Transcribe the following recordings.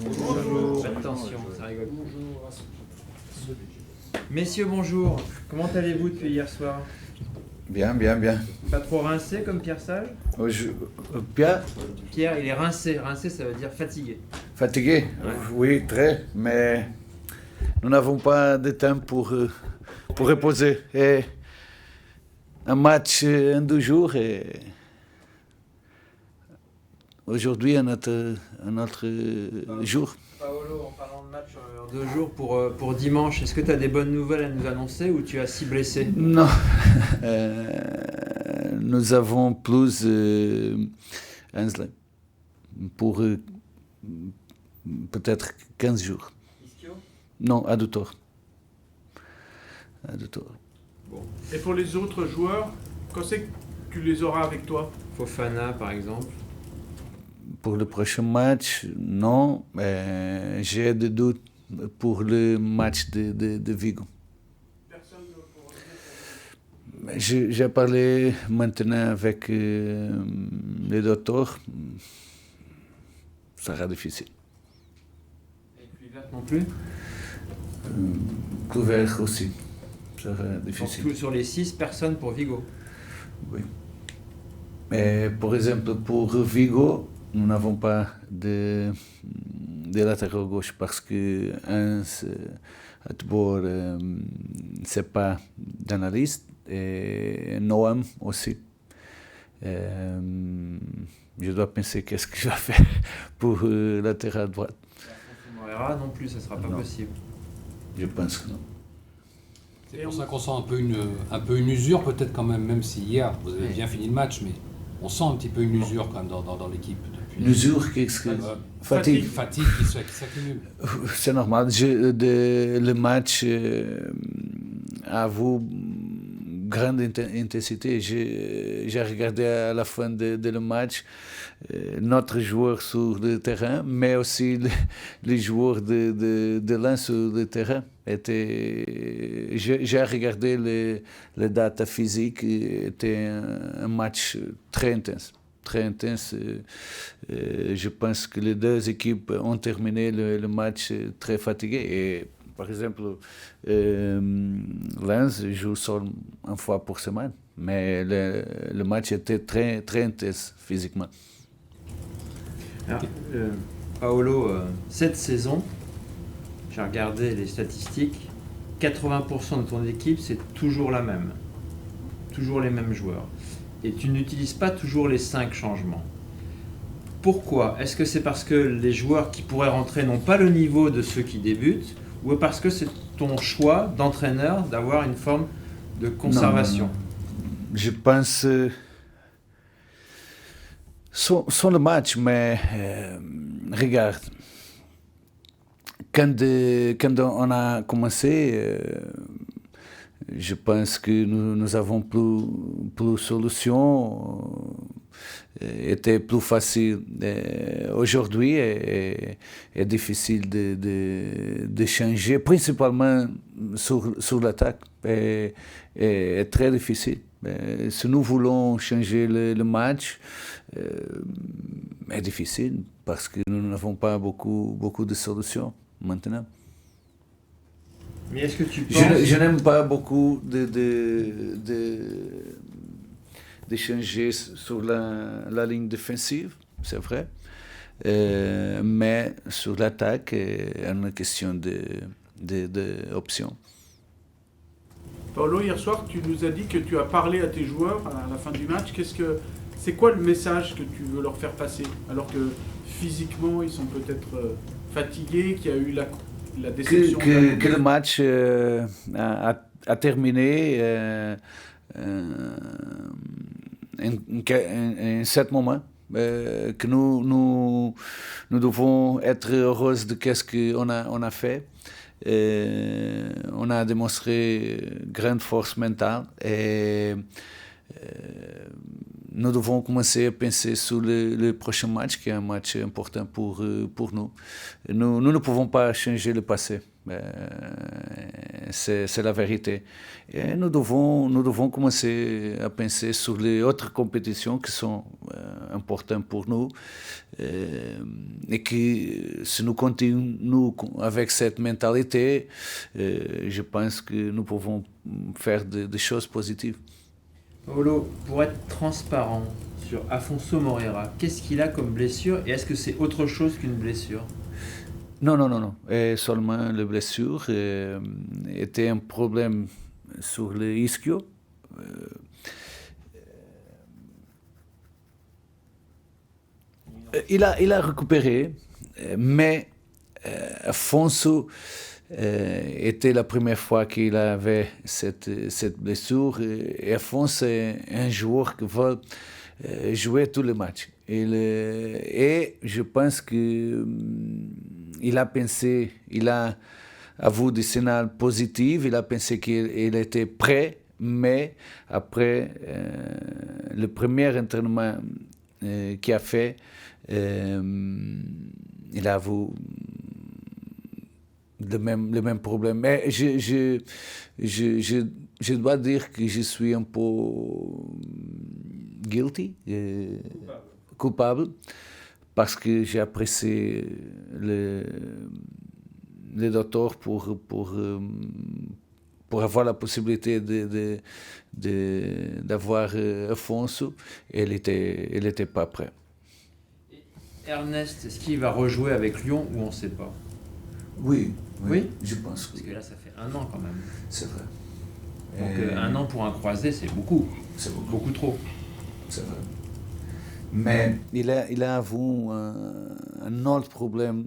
Bonjour. Attention, ça rigole. Messieurs, bonjour. Comment allez-vous depuis hier soir? Bien, bien, bien. Pas trop rincé comme Pierre Sage? Pierre, Pierre, il est rincé. Rincé, ça veut dire fatigué. fatigué? Ouais. Oui, très, mais nous n'avons pas de temps pour reposer. Et un match en 2 jours et aujourd'hui un autre jour. Paolo, en parlant de match en 2 jours pour dimanche, est-ce que tu as des bonnes nouvelles à nous annoncer ou tu as 6 blessés? Non, nous avons plus Ainsley pour peut-être 15 jours. Ischio? Non, adducteur. Bon. Et pour les autres joueurs, quand c'est que tu les auras avec toi? Fofana, par exemple. Pour le prochain match, non. Mais j'ai des doutes pour le match de Vigo. Personne ne pourra dire Mais j'ai parlé maintenant avec le docteur. Ça sera difficile. Et Kluivert non plus? Couvert aussi. Ça sera Donc, difficile. sur les 6, personne pour Vigo. Oui. Mais par exemple, pour Vigo, nous n'avons pas de latéral gauche parce que Hans Atbor c'est pas dans la liste et Noam aussi. Je dois penser qu'est-ce que je vais faire pour latéral droite. Moreira non plus, ça sera pas Non. possible. Je pense que non. C'est pour ça qu'on sent un peu une usure peut-être quand même si hier vous avez bien fini le match, mais on sent un petit peu une usure quand même dans l'équipe. Depuis. L'usure, qu'est-ce que... Fatigue. Fatigue qui s'accumule. C'est normal. Le match a vu grande intensité. J'ai regardé à la fin de le match notre joueur sur le terrain, mais aussi les joueurs de l'un sur le terrain. J'ai regardé les data physiques. C'était un match très intense. Très intense. Je pense que les 2 équipes ont terminé le match très fatiguées. Et, par exemple, Lens joue seulement 1 fois par semaine, mais le match était très, très intense physiquement. Alors, Paolo, cette saison, j'ai regardé les statistiques, 80% de ton équipe, c'est toujours la même. Toujours les mêmes joueurs. Et tu n'utilises pas toujours les 5 changements. Pourquoi? Est-ce que c'est parce que les joueurs qui pourraient rentrer n'ont pas le niveau de ceux qui débutent, ou parce que c'est ton choix d'entraîneur d'avoir une forme de conservation? Non. Je pense sans le match, mais regarde, quand on a commencé, je pense que nous avons plus solutions, était plus facile. Aujourd'hui, est difficile de changer, principalement sur l'attaque. Est très difficile. Si nous voulons changer le match, est difficile parce que nous n'avons pas beaucoup de solutions maintenant. Mais est-ce que tu penses... Je n'aime pas beaucoup de changer sur la ligne défensive, c'est vrai. Mais sur l'attaque, c'est une question d'option. Paolo, hier soir, tu nous as dit que tu as parlé à tes joueurs à la fin du match. C'est quoi le message que tu veux leur faire passer? Alors que physiquement, ils sont peut-être fatigués, qu'il y a eu la déception. Que le match a terminé en ce moment. Que nous devons être heureux de ce qu'on a fait. On a démontré grande force mentale et nous devons commencer à penser sur le prochain match, qui est un match important pour nous. Nous ne pouvons pas changer le passé. c'est la vérité. Et nous devons commencer à penser sur les autres compétitions qui sont importantes pour nous et que si nous continuons avec cette mentalité, je pense que nous pouvons faire des choses positives. Paolo, pour être transparent sur Afonso Moreira, qu'est-ce qu'il a comme blessure et est-ce que c'est autre chose qu'une blessure? Non. Et seulement la blessure était un problème sur le ischio. Il a récupéré, mais Afonso était la première fois qu'il avait cette blessure. Et Afonso est un joueur qui veut jouer tous les matchs. Et je pense que il a pensé, il a avoué des signaux positifs, il a pensé qu'il était prêt, mais après le premier entraînement qu'il a fait, il a avoué le même problème. Mais je dois dire que je suis un peu guilty, coupable, parce que j'ai apprécié le docteur pour avoir la possibilité d'avoir Afonso, et il était pas prêt. Ernest, est-ce qu'il va rejouer avec Lyon ou on ne sait pas? Oui, Oui, je pense. Parce que là, ça fait 1 an quand même. C'est vrai. Donc 1 an pour un croisé, c'est beaucoup. C'est beaucoup trop. C'est vrai. Mais il a avoué un autre problème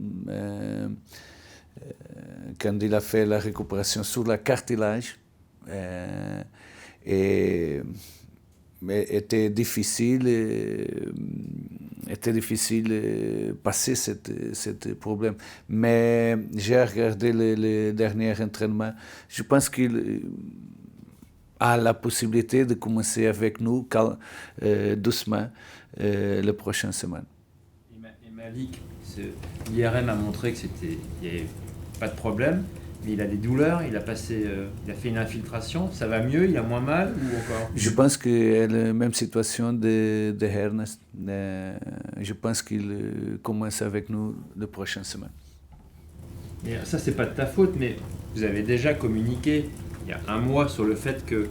quand il a fait la récupération sur la cartilage. Et était difficile passer ce problème. Mais j'ai regardé les derniers entraînements. Je pense qu'il a la possibilité de commencer avec nous doucement la prochaine semaine. Et Malik, l'IRM a montré qu'il n'y avait pas de problème, mais il a des douleurs, il a fait une infiltration, ça va mieux, il a moins mal ou encore? Je pense qu'il est la même situation de Ernest. Je pense qu'il commence avec nous la prochaine semaine. Mais ça, c'est pas de ta faute, mais vous avez déjà communiqué il y a 1 mois sur le fait que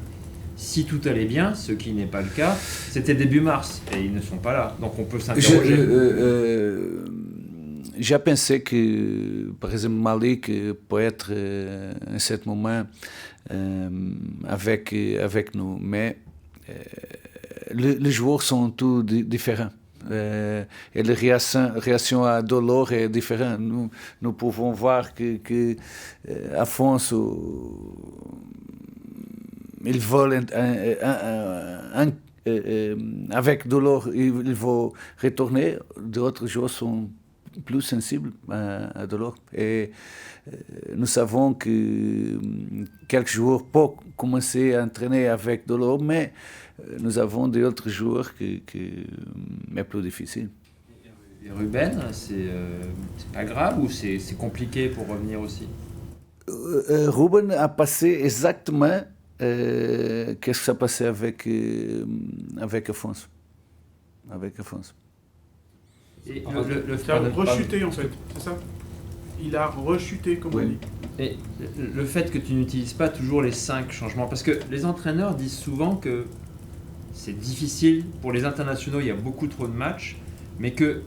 si tout allait bien, ce qui n'est pas le cas, c'était début mars et ils ne sont pas là. Donc on peut s'interroger. J'ai pensé que, par exemple, Malik peut être à ce moment avec nous, mais les joueurs sont tous différents. Et la réaction à douleur est différente. Nous pouvons voir que Afonso, il veut avec douleur, il veut retourner. D'autres joueurs sont plus sensibles à douleur. Et nous savons que quelques joueurs peuvent commencer à entraîner avec douleur, mais nous avons d'autres joueurs qui est plus difficile. Et Ruben, c'est pas grave ou c'est compliqué pour revenir aussi? Ruben a passé exactement qu'est-ce que ça passait avec Afonso. Et il a rechuté en fait, c'est ça? Il a rechuté, comme on dit. Et le fait que tu n'utilises pas toujours les 5 changements, parce que les entraîneurs disent souvent que c'est difficile, pour les internationaux il y a beaucoup trop de matchs, mais qu'il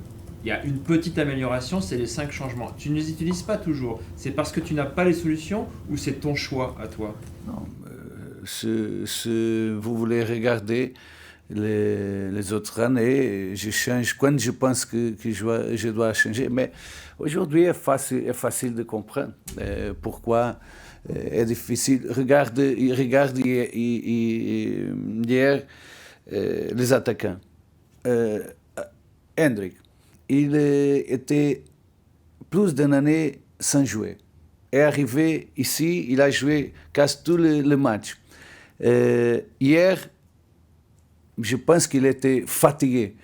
y a une petite amélioration, c'est les 5 changements. Tu ne les utilises pas toujours, c'est parce que tu n'as pas les solutions ou c'est ton choix à toi? Non, si vous voulez regarder les autres années, je change quand je pense que je dois changer. Mais aujourd'hui, c'est facile de comprendre pourquoi est difficile. Regarde hier les attaquants. Hendrik, il était plus d'une année sans jouer. Est arrivé ici, il a joué quasi tous les matchs. Hier, je pense qu'il était fatigué.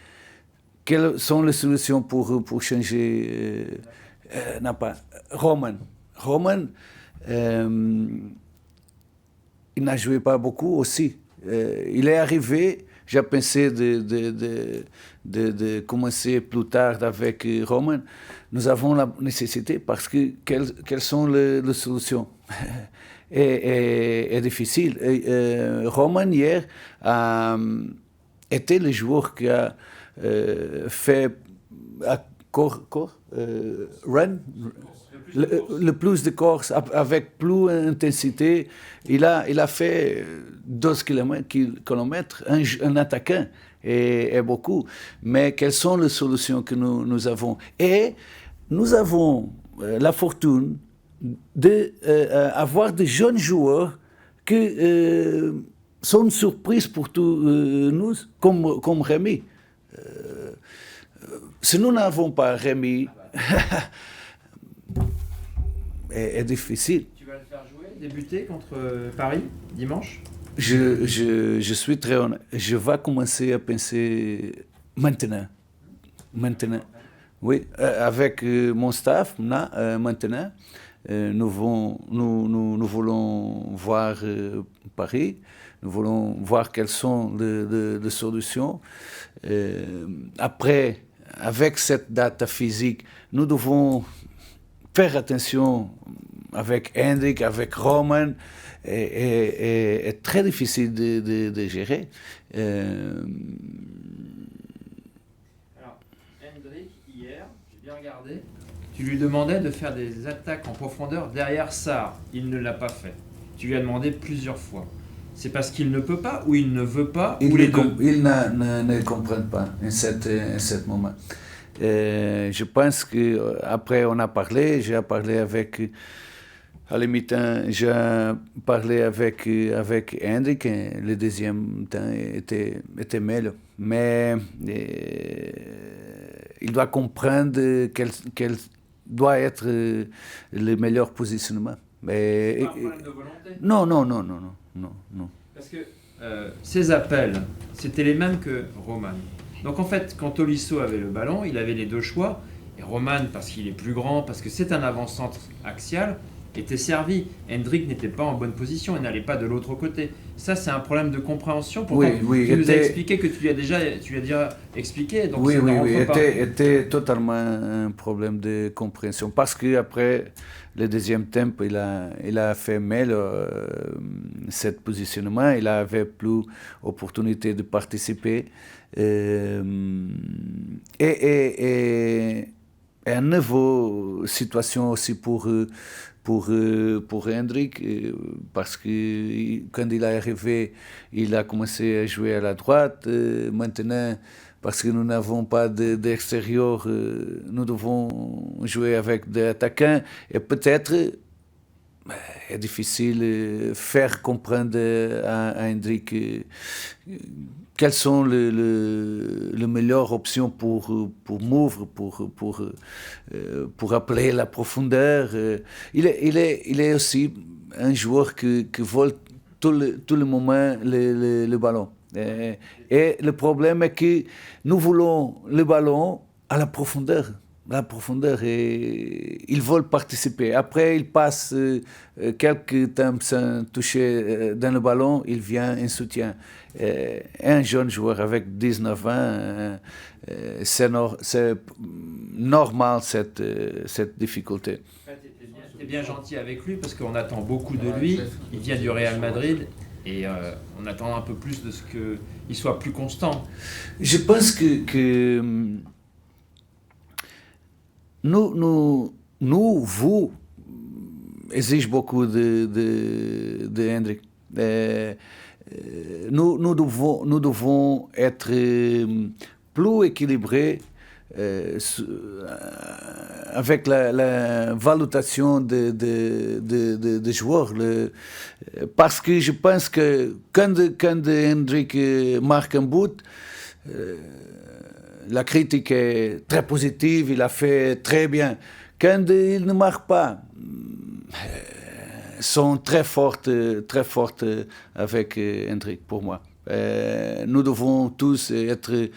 Quelles sont les solutions pour changer Roman, il n'a joué pas beaucoup aussi. Il est arrivé, j'ai pensé de commencer plus tard avec Roman. Nous avons la nécessité parce que quelles sont les solutions est difficile. Roman hier était le joueur qui a fait run le plus de courses avec plus d'intensité. Il a fait 12 km, un attaquant et beaucoup. Mais quelles sont les solutions que nous avons? Et nous avons la fortune d'avoir des jeunes joueurs qui sont une surprise pour tous nous, comme Rémi. Si nous n'avons pas Rémi, est difficile. Tu vas le faire jouer, débuter contre Paris dimanche? Je suis très honnête. Je vais commencer à penser maintenant. Oui, avec mon staff, maintenant, nous voulons voir Paris. Nous voulons voir quelles sont les solutions. Après, avec cette date physique, nous devons faire attention avec Hendrik, avec Roman, est très difficile de gérer. Alors, Hendrik, hier, j'ai bien regardé, tu lui demandais de faire des attaques en profondeur derrière Sarr. Il ne l'a pas fait. Tu lui as demandé plusieurs fois. C'est parce qu'il ne peut pas ou il ne veut pas ou les deux? Il ne comprend pas en ce moment. Je pense qu'après on a parlé, j'ai parlé avec, à la mi-temps, j'ai parlé avec Hendrik, et le deuxième temps était meilleur. Mais il doit comprendre quel doit être le meilleur positionnement. Mais, pas un problème de volonté? Non. Parce que ces appels, c'était les mêmes que Roman. Donc en fait, quand Tolisso avait le ballon, il avait les deux choix. Et Roman, parce qu'il est plus grand, parce que c'est un avant-centre axial, était servi. Hendrik n'était pas en bonne position, il n'allait pas de l'autre côté. Ça, c'est un problème de compréhension. Pourtant, oui, tu nous as expliqué que tu lui as déjà expliqué. Donc oui, ça ne rentre pas. était totalement un problème de compréhension. Parce qu'après le deuxième temps, il a fait mal ce positionnement. Il avait plus d'opportunité de participer. Et une nouvelle situation aussi pour Hendrik, parce que quand il est arrivé, il a commencé à jouer à la droite. Maintenant, parce que nous n'avons pas d'extérieur, nous devons jouer avec des attaquants. Et peut-être, est difficile de faire comprendre à Hendrik quelles sont les meilleures options pour m'ouvrir, pour appeler la profondeur. Il est aussi un joueur qui vole tout le moment le ballon. Et le problème est que nous voulons le ballon à la profondeur. Et ils veulent participer. Après, ils passent quelques temps sans toucher dans le ballon, il vient en soutien. Un jeune joueur avec 19 ans, c'est normal cette difficulté. Tu es bien gentil avec lui parce qu'on attend beaucoup de lui. Il vient du Real Madrid et on attend un peu plus de ce qu'il soit plus constant. Je pense que vous exige beaucoup de Hendrik. Nous devons être plus équilibrés avec la valorisation des joueurs. Parce que je pense que quand Hendrik marque un but, la critique est très positive, il a fait très bien. Quand il ne marque pas, sont très fortes avec Hendrik pour moi. Nous devons tous être...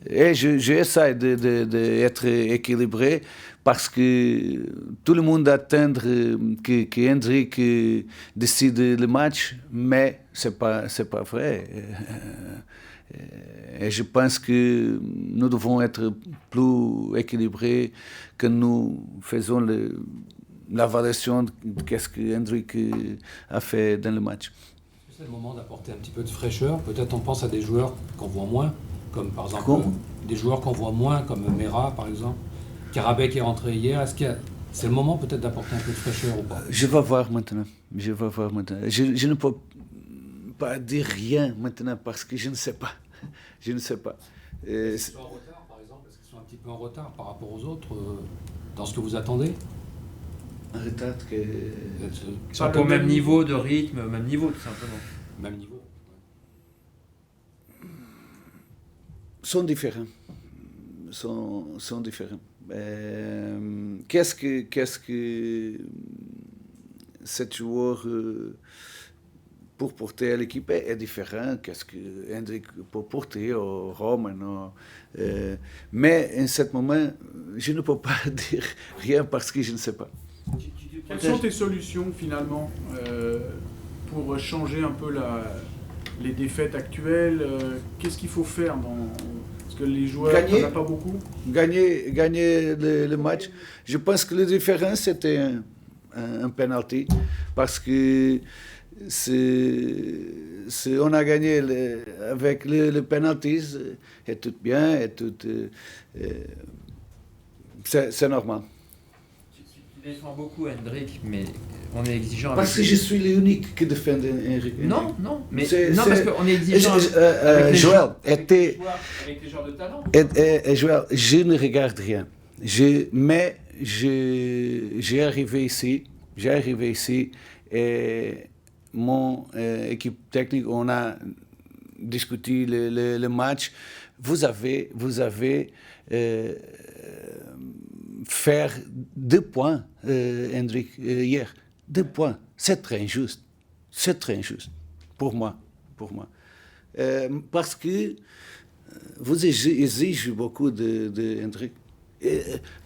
Et j'essaie d'être équilibré parce que tout le monde attend que Hendrik décide le match, mais c'est pas vrai. Et je pense que nous devons être plus équilibrés que nous faisons la variation de ce que Hendrik a fait dans le match. C'est le moment d'apporter un petit peu de fraîcheur. Peut-être on pense à des joueurs qu'on voit moins, comme par exemple des joueurs qu'on voit moins, comme Mera par exemple. Karabek est rentré hier. Est-ce que c'est le moment peut-être d'apporter un peu de fraîcheur ou pas? Je vais voir maintenant. Je ne peux pas dire rien maintenant parce que je ne sais pas. Est-ce qu'ils sont en retard par exemple? Est-ce qu'ils sont un petit peu en retard par rapport aux autres dans ce que vous attendez? Un retard que... Ils sont pas au même niveau de rythme, au même niveau tout simplement. Même niveau. Sont différents. Sont différents. Qu'est-ce que cet joueur pour porter à l'équipe est différent? Qu'est-ce que Hendrik peut porter au Roman? Mais en ce moment, je ne peux pas dire rien parce que je ne sais pas. Quelles sont tes solutions finalement pour changer un peu les défaites actuelles? Qu'est-ce qu'il faut faire parce que les joueurs, il n'y en a pas beaucoup. Gagner le match. Je pense que la différence c'était un penalty parce que on a gagné avec le penalty et tout bien et tout c'est normal. Tu défends beaucoup Hendrik, mais on est exigeant avec parce que je suis l'unique qui défend Hendrik. Non, parce qu'on est exigeant avec les Joël avec les joueurs de talent. Joël, je ne regarde rien. Mais j'ai arrivé ici et mon équipe technique, on a discuté le match. Vous avez faire 2 points, Hendrik, hier. 2 points. C'est très injuste. Pour moi. Parce que vous exigez beaucoup de Hendrik.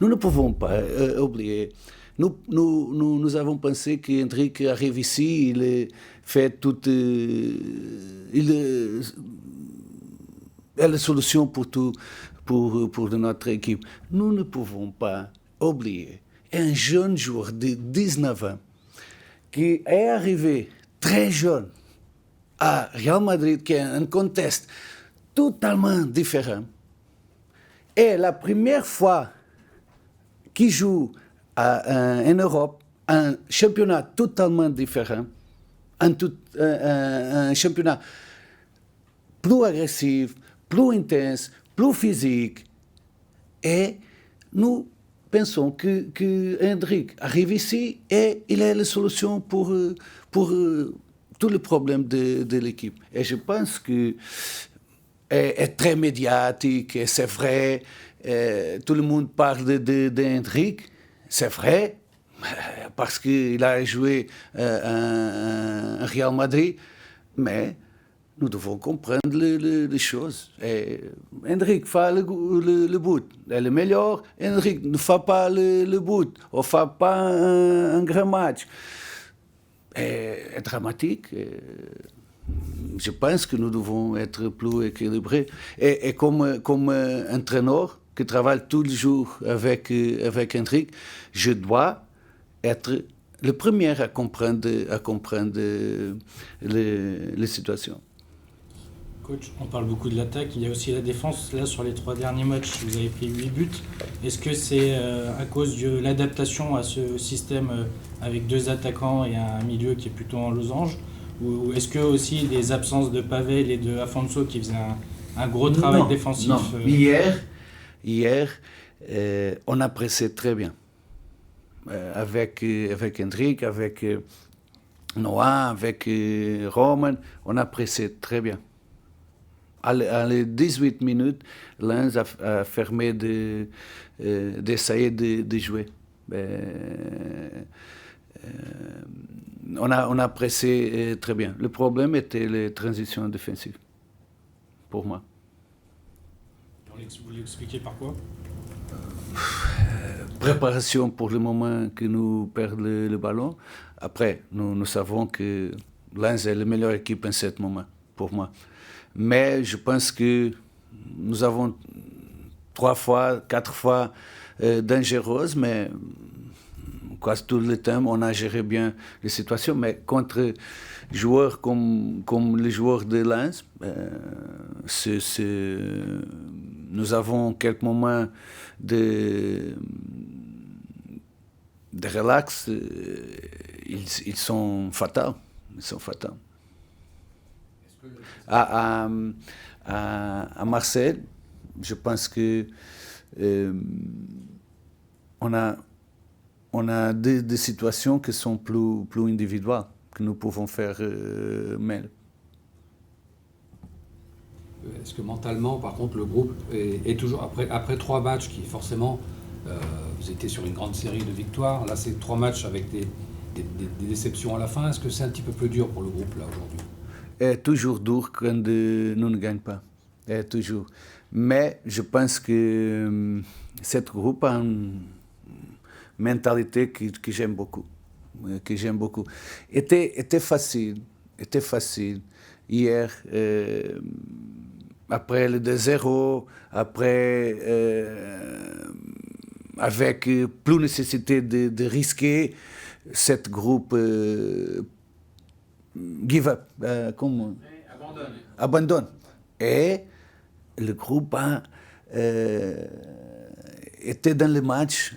Nous ne pouvons pas oublier. Nous avons pensé que Hendrik arrive ici, il fait toute... il est la solution pour tout. Pour notre équipe. Nous ne pouvons pas oublier un jeune joueur de 19 ans qui est arrivé très jeune à Real Madrid, qui est un contexte totalement différent. Et la première fois qu'il joue en Europe, un championnat totalement différent, un championnat plus agressif, plus intense, plus physique. Et nous pensons que Hendrik arrive ici et il est la solution pour tous les problèmes de l'équipe. Et je pense que est très médiatique, et c'est vrai, tout le monde parle de Hendrik, c'est vrai, parce qu'il a joué un Real Madrid, mais nous devons comprendre les choses. Et Hendrik fait le but. Il est le meilleur. Hendrik ne fait pas le but. On ne fait pas un grand match. Et dramatique. Je pense que nous devons être plus équilibrés. Et comme entraîneur qui travaille tous les jours avec Hendrik, je dois être le premier à comprendre les situations. Coach, on parle beaucoup de l'attaque, il y a aussi la défense. Là, sur les 3 derniers matchs, vous avez pris 8 buts. Est-ce que c'est à cause de l'adaptation à ce système avec 2 attaquants et un milieu qui est plutôt en losange? Ou est-ce que aussi les absences de Pavel et de Afonso qui faisaient un gros travail défensif? Non. Hier, on a pressé très bien. Avec Hendrik, avec Noah, avec Roman, on a pressé très bien. À les 18 minutes, Lens a fermé d'essayer de jouer. On a pressé très bien. Le problème était les transitions défensives. pour moi. Vous l'expliquez par quoi? Préparation pour le moment que nous perdons le ballon. Après, nous savons que Lens est la meilleure équipe en ce moment, pour moi. Mais je pense que nous avons 3 fois, 4 fois dangereuses, mais quasi tout le temps, on a géré bien les situations. Mais contre joueurs comme les joueurs de Lens, nous avons quelques moments de relax. Ils sont fatals. Ils sont fatals. À Marseille, je pense que on a des situations qui sont plus individuelles, que nous pouvons faire mieux. Est-ce que mentalement, par contre, le groupe est toujours, après 3 matchs qui forcément, vous étiez sur une grande série de victoires, là c'est 3 matchs avec des déceptions à la fin, est-ce que c'est un petit peu plus dur pour le groupe là aujourd'hui? C'est toujours dur quand nous ne gagnons pas, toujours. Mais je pense que cette groupe a une mentalité que j'aime beaucoup. Était facile hier. Après le 2-0, avec plus nécessité de risquer, cette groupe give up, abandonne. Et le groupe était dans le match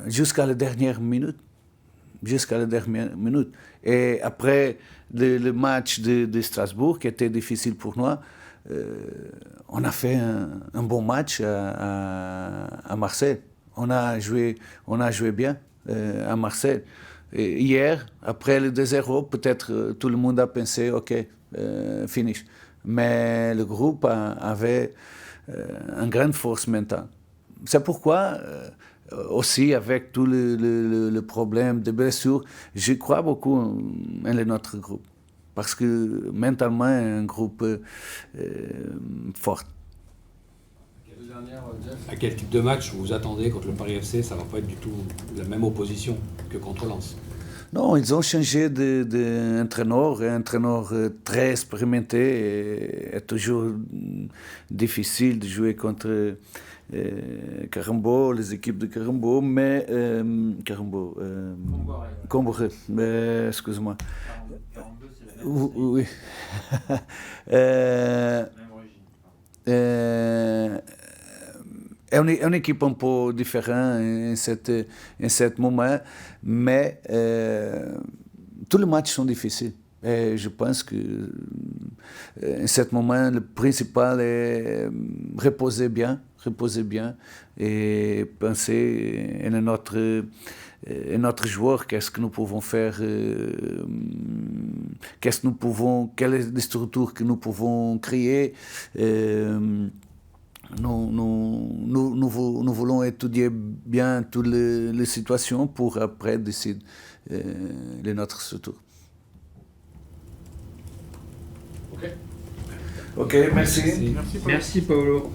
jusqu'à la dernière minute. Et après le match de Strasbourg, qui était difficile pour nous, on a fait un bon match à Marseille. On a joué bien à Marseille. Et hier, après le 2-0, peut-être tout le monde a pensé, OK, finish. Mais le groupe avait une grande force mentale. C'est pourquoi, aussi avec tout le problème de blessures, je crois beaucoup en notre groupe. Parce que mentalement, un groupe fort. À quel type de match vous attendez contre le Paris FC? Ça ne va pas être du tout la même opposition que contre Lens. Non, ils ont changé d'entraîneur, un entraîneur très expérimenté. Et est toujours difficile de jouer contre Carambeau, les équipes de Carambeau, mais Comboré, excuse-moi. Oui. É une équipe un peu différente en ce moment, mais tous les matchs sont difficiles. Et je pense que en ce moment, le principal est reposer bien et penser en notre joueur, qu'est-ce que nous pouvons faire, quelle est la structure que nous pouvons créer. Nous voulons étudier bien toutes les situations pour après décider de notre structure. Ok. Ok, merci. Merci Paolo. Merci Paolo.